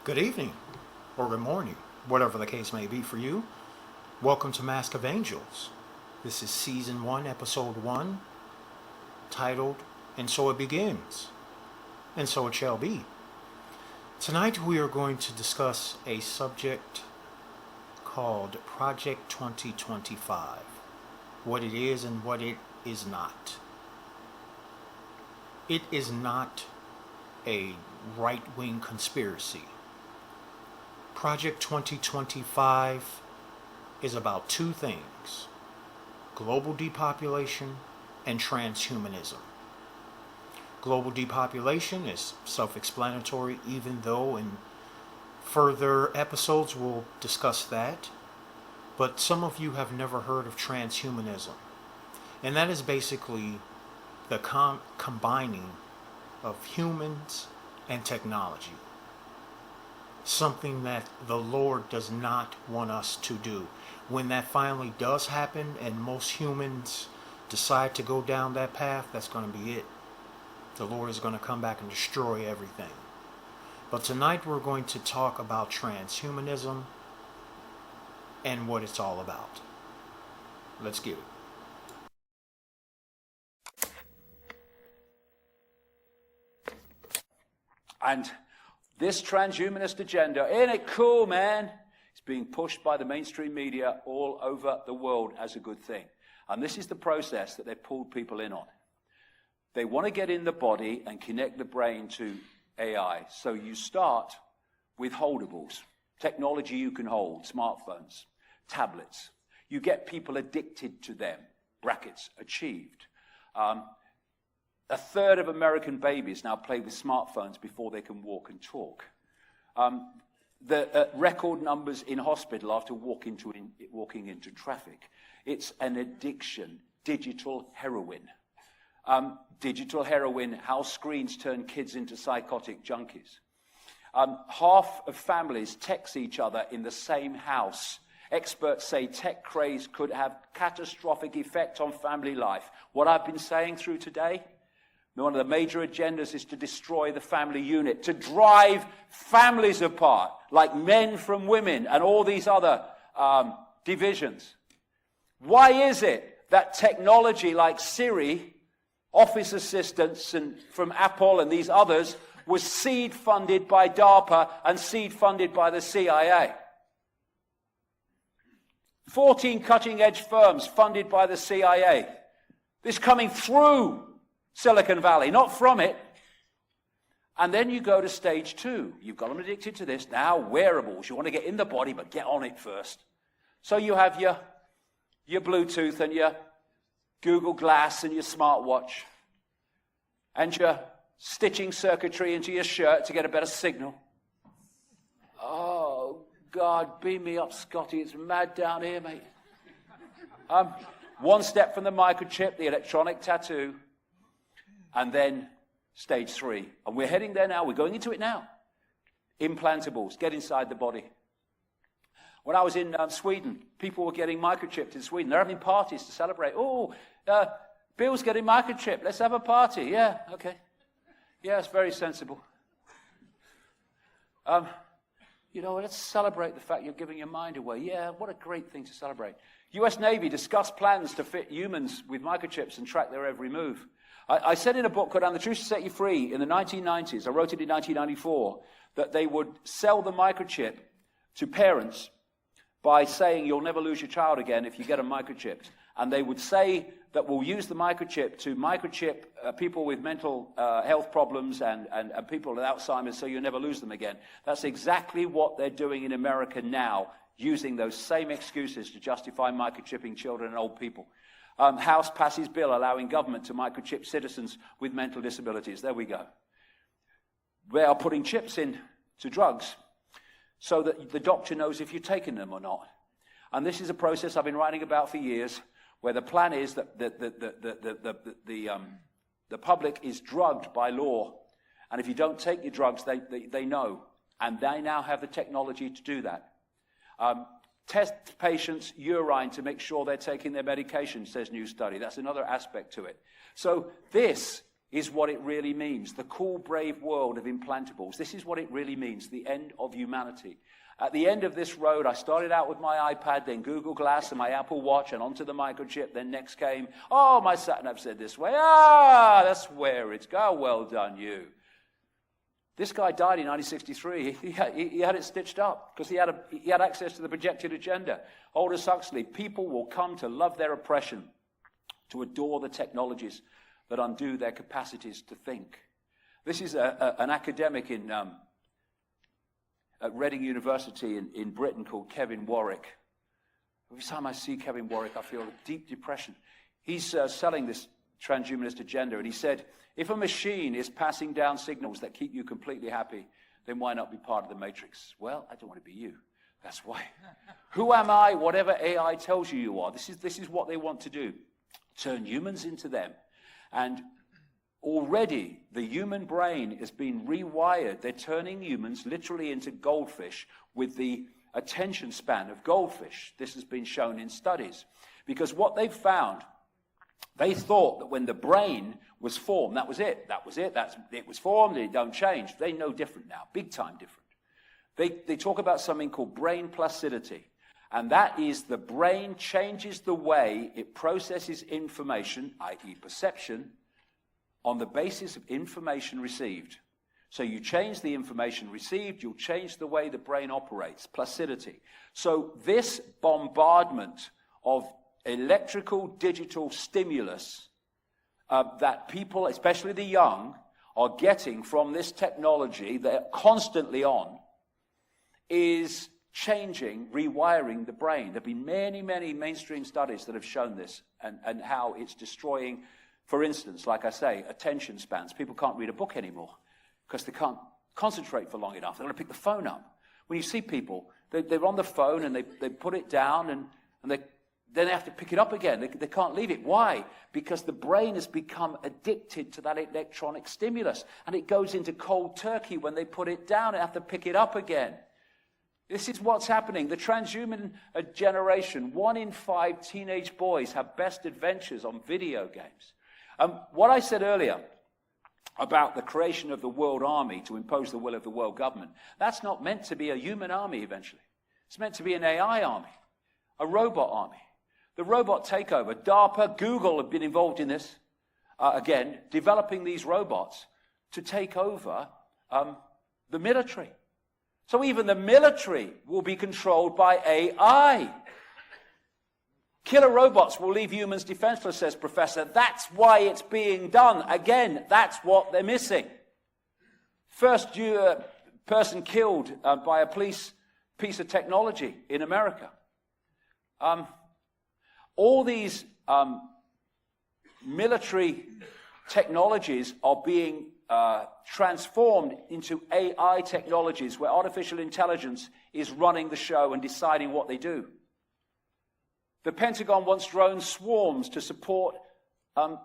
Good evening, or good morning, whatever the case may be for you. Welcome to Mask of Angels. This is Season 1, Episode 1, titled, And So It Begins, and So It Shall Be. Tonight we are going to discuss a subject called Project 2025, what it is and what it is not. It is not a right-wing conspiracy. Project 2025 is about two things: global depopulation and transhumanism. Global depopulation is self-explanatory, even though in further episodes we'll discuss that. But some of you have never heard of transhumanism. And that is basically the combining of humans and technology. Something that the Lord does not want us to do. When that finally does happen and most humans decide to go down that path, that's going to be it. The Lord is going to come back and destroy everything. But tonight we're going to talk about transhumanism and what it's all about. Let's get it. And this transhumanist agenda, ain't it cool, man? It's being pushed by the mainstream media all over the world as a good thing. And this is the process that they've pulled people in on. They want to get in the body and connect the brain to AI. So you start with holdables, technology you can hold, smartphones, tablets. You get people addicted to them, brackets, achieved. A third of American babies now play with smartphones before they can walk and talk. The record numbers in hospital after walking into traffic. It's an addiction, digital heroin. Digital heroin, how screens turn kids into psychotic junkies. Half of families text each other in the same house. Experts say tech craze could have catastrophic effect on family life. What I've been saying through today, one of the major agendas is to destroy the family unit, to drive families apart, like men from women and all these other divisions. Why is it that technology like Siri, Office assistants and from Apple and these others, was seed funded by DARPA and seed funded by the CIA? 14 cutting-edge firms funded by the CIA. This coming through Silicon Valley, not from it. And then you go to stage 2. You've got them addicted to this. Now, wearables. You want to get in the body, but get on it first. So you have your Bluetooth and your Google Glass and your smartwatch. And your stitching circuitry into your shirt to get a better signal. Oh, God, beam me up, Scotty. It's mad down here, mate. One step from the microchip, the electronic tattoo. And then stage 3. And we're heading there now. We're going into it now. Implantables. Get inside the body. When I was in Sweden, people were getting microchipped in Sweden. They're having parties to celebrate. Oh, Bill's getting microchipped. Let's have a party. Yeah, okay. Yeah, it's very sensible. Let's celebrate the fact you're giving your mind away. Yeah, what a great thing to celebrate. US Navy discussed plans to fit humans with microchips and track their every move. I said in a book called And the Truth Shall Set You Free in the 1990s, I wrote it in 1994, that they would sell the microchip to parents by saying you'll never lose your child again if you get them microchipped. And they would say that we'll use the microchip to microchip people with mental health problems and people with Alzheimer's so you'll never lose them again. That's exactly what they're doing in America now, using those same excuses to justify microchipping children and old people. House passes bill allowing government to microchip citizens with mental disabilities. There we go. They are putting chips into drugs so that the doctor knows if you're taking them or not. And this is a process I've been writing about for years, where the plan is that the public is drugged by law. And if you don't take your drugs, they know. And they now have the technology to do that. Test patients' urine to make sure they're taking their medication, says new study. That's another aspect to it. So this is what it really means. The cool, brave world of implantables. This is what it really means, the end of humanity. At the end of this road, I started out with my iPad, then Google Glass and my Apple Watch, and onto the microchip. Then next came, oh, my sat-nav said this way. Ah, that's where it's going. Well done, you. This guy died in 1963. He had it stitched up because he had access to the projected agenda. Aldous Huxley, people will come to love their oppression, to adore the technologies that undo their capacities to think. This is an academic at Reading University in Britain called Kevin Warwick. Every time I see Kevin Warwick, I feel a deep depression. He's selling this transhumanist agenda, and he said, if a machine is passing down signals that keep you completely happy, then why not be part of the matrix? Well, I don't want to be you. That's why. Who am I? Whatever AI tells you you are. This is what they want to do. Turn humans into them. And already the human brain has been rewired. They're turning humans literally into goldfish with the attention span of goldfish. This has been shown in studies. Because what they've found, they thought that when the brain was formed, that was it. It was formed, it don't change. They know different now, big time different. They talk about something called brain plasticity. And that is the brain changes the way it processes information, i.e. perception, on the basis of information received. So you change the information received, you'll change the way the brain operates, plasticity. So this bombardment of electrical digital stimulus that people, especially the young, are getting from this technology they're constantly on is changing, rewiring the brain. There have been many, many mainstream studies that have shown this and how it's destroying, for instance, like I say, attention spans. People can't read a book anymore because they can't concentrate for long enough. They're going to pick the phone up. When you see people, they're on the phone and they put it down and then they have to pick it up again. They can't leave it. Why? Because the brain has become addicted to that electronic stimulus. And it goes into cold turkey when they put it down and have to pick it up again. This is what's happening. The transhuman generation, 1 in 5 teenage boys have best adventures on video games. What I said earlier about the creation of the world army to impose the will of the world government, that's not meant to be a human army eventually. It's meant to be an AI army, a robot army. The robot takeover, DARPA, Google have been involved in this, again, developing these robots to take over the military. So even the military will be controlled by AI. Killer robots will leave humans defenseless, says Professor. That's why it's being done. Again, that's what they're missing. First person killed by a police piece of technology in America. All these military technologies are being transformed into AI technologies where artificial intelligence is running the show and deciding what they do. The Pentagon wants drone swarms to support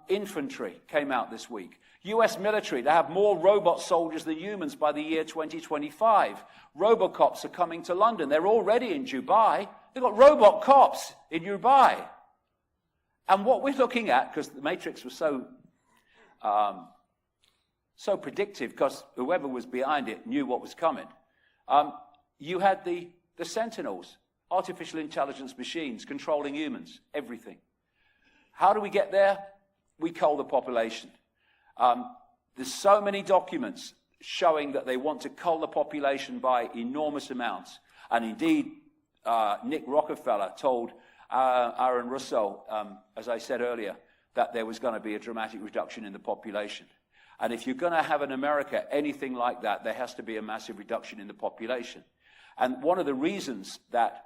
infantry, came out this week. US military to have more robot soldiers than humans by the year 2025. Robocops are coming to London. They're already in Dubai. They've got robot cops in Dubai. And what we're looking at, because the Matrix was so predictive, because whoever was behind it knew what was coming, you had the Sentinels, artificial intelligence machines controlling humans, everything. How do we get there? We cull the population. There's so many documents showing that they want to cull the population by enormous amounts. And indeed, Nick Rockefeller told Aaron Russo, as I said earlier, that there was going to be a dramatic reduction in the population. And if you're going to have in America anything like that, there has to be a massive reduction in the population. And one of the reasons that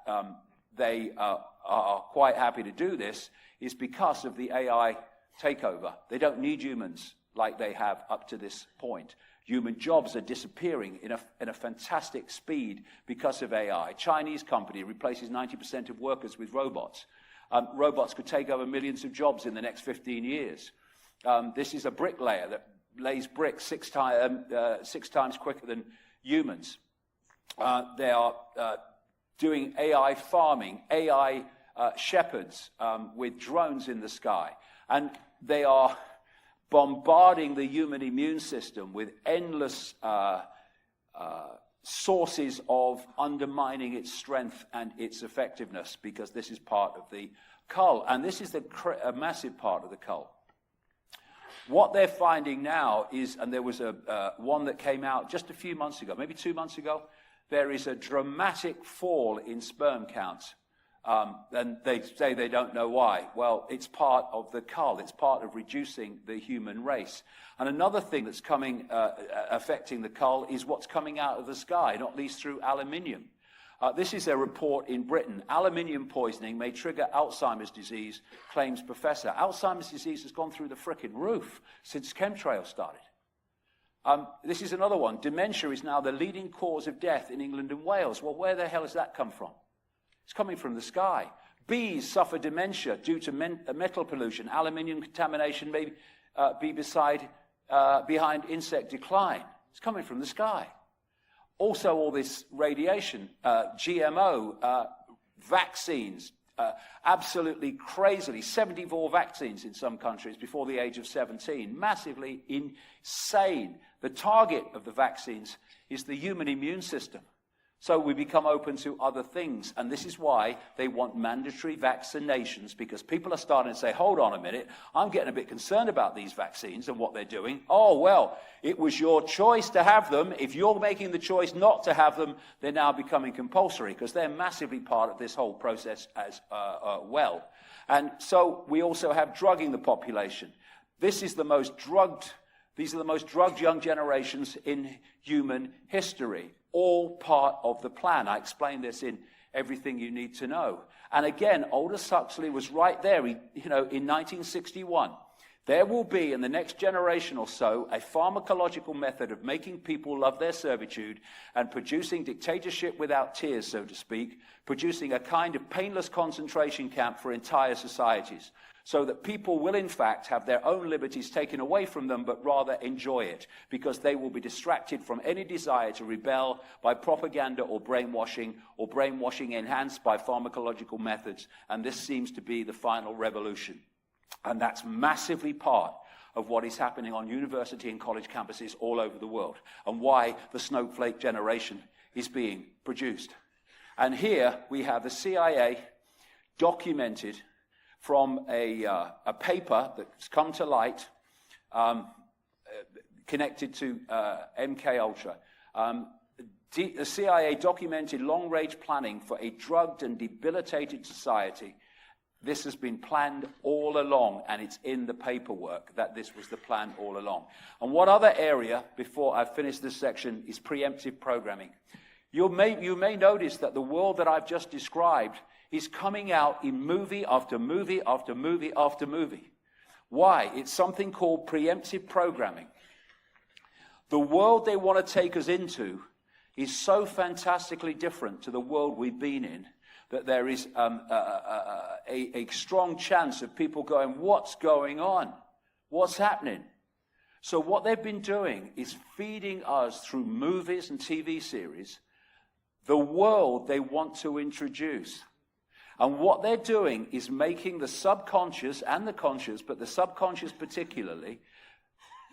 they are quite happy to do this is because of the AI takeover. They don't need humans like they have up to this point. Human jobs are disappearing in a fantastic speed because of AI. Chinese company replaces 90% of workers with robots. Robots could take over millions of jobs in the next 15 years. This is a bricklayer that lays bricks six times quicker than humans. They are doing AI farming, AI shepherds with drones in the sky. And they are bombarding the human immune system with endless sources of undermining its strength and its effectiveness, because this is part of the cull. And this is a massive part of the cull. What they're finding now is, and there was one that came out just a few months ago, maybe 2 months ago, there is a dramatic fall in sperm counts. And they say they don't know why. Well, it's part of the cull. It's part of reducing the human race. And another thing that's affecting the cull is what's coming out of the sky, not least through aluminium. This is a report in Britain. Aluminium poisoning may trigger Alzheimer's disease, claims professor. Alzheimer's disease has gone through the frickin' roof since chemtrails started. This is another one. Dementia is now the leading cause of death in England and Wales. Well, where the hell has that come from? It's coming from the sky. Bees suffer dementia due to metal pollution. Aluminium contamination may be behind insect decline. It's coming from the sky. Also, all this radiation, GMO, vaccines, absolutely crazily, 74 vaccines in some countries before the age of 17, massively insane. The target of the vaccines is the human immune system. So we become open to other things, and this is why they want mandatory vaccinations, because people are starting to say, hold on a minute, I'm getting a bit concerned about these vaccines and what they're doing. Oh, well, it was your choice to have them. If you're making the choice not to have them, they're now becoming compulsory, because they're massively part of this whole process as well. And so we also have drugging the population. These are the most drugged young generations in human history. All part of the plan. I explained this in Everything You Need to Know. And again, Aldous Huxley was right there, in 1961. There will be, in the next generation or so, a pharmacological method of making people love their servitude and producing dictatorship without tears, so to speak, producing a kind of painless concentration camp for entire societies, so that people will, in fact, have their own liberties taken away from them, but rather enjoy it, because they will be distracted from any desire to rebel by propaganda or brainwashing enhanced by pharmacological methods. And this seems to be the final revolution. And that's massively part of what is happening on university and college campuses all over the world, and why the snowflake generation is being produced. And here we have the CIA documented from a paper that's come to light connected to MKUltra. The CIA documented long-range planning for a drugged and debilitated society. This has been planned all along, and it's in the paperwork that this was the plan all along. And one other area, before I finish this section, is preemptive programming. You may notice that the world that I've just described is coming out in movie after movie after movie after movie. Why? It's something called preemptive programming. The world they want to take us into is so fantastically different to the world we've been in that there is a strong chance of people going, what's going on? What's happening? So what they've been doing is feeding us through movies and TV series the world they want to introduce. And what they're doing is making the subconscious and the conscious, but the subconscious particularly,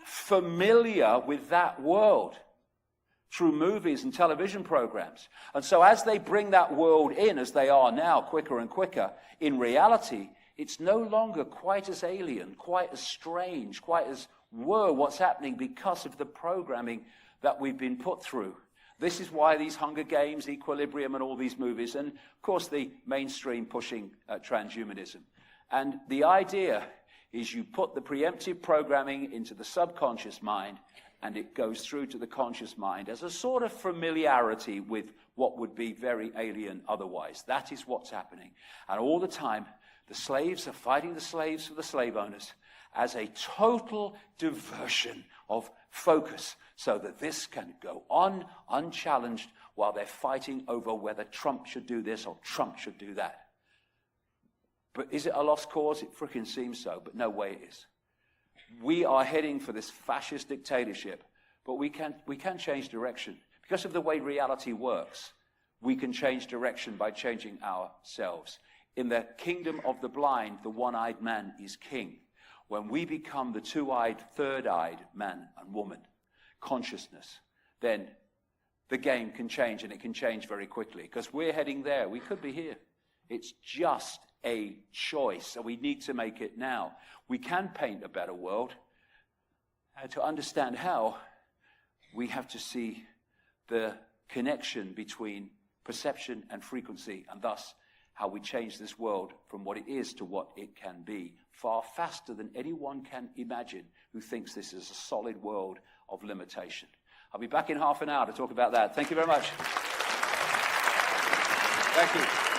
familiar with that world through movies and television programs. And so as they bring that world in, as they are now, quicker and quicker, in reality, it's no longer quite as alien, quite as strange, quite as, whoa, what's happening, because of the programming that we've been put through. This is why these Hunger Games, Equilibrium, and all these movies, and of course the mainstream pushing transhumanism. And the idea is you put the preemptive programming into the subconscious mind, and it goes through to the conscious mind as a sort of familiarity with what would be very alien otherwise. That is what's happening. And all the time, the slaves are fighting the slaves for the slave owners as a total diversion of focus, so that this can go on unchallenged while they're fighting over whether Trump should do this or Trump should do that. But is it a lost cause? It frickin' seems so, but no way it is. We are heading for this fascist dictatorship, but we can change direction. Because of the way reality works, we can change direction by changing ourselves. In the kingdom of the blind, the one-eyed man is king. when we become the two-eyed, third-eyed man and woman, consciousness, then the game can change, and it can change very quickly, because we're heading there. We could be here. It's just a choice, and we need to make it now. We can paint a better world, and to understand how, we have to see the connection between perception and frequency, and thus how we change this world from what it is to what it can be, far faster than anyone can imagine who thinks this is a solid world of limitation. I'll be back in half an hour to talk about that. Thank you very much. Thank you.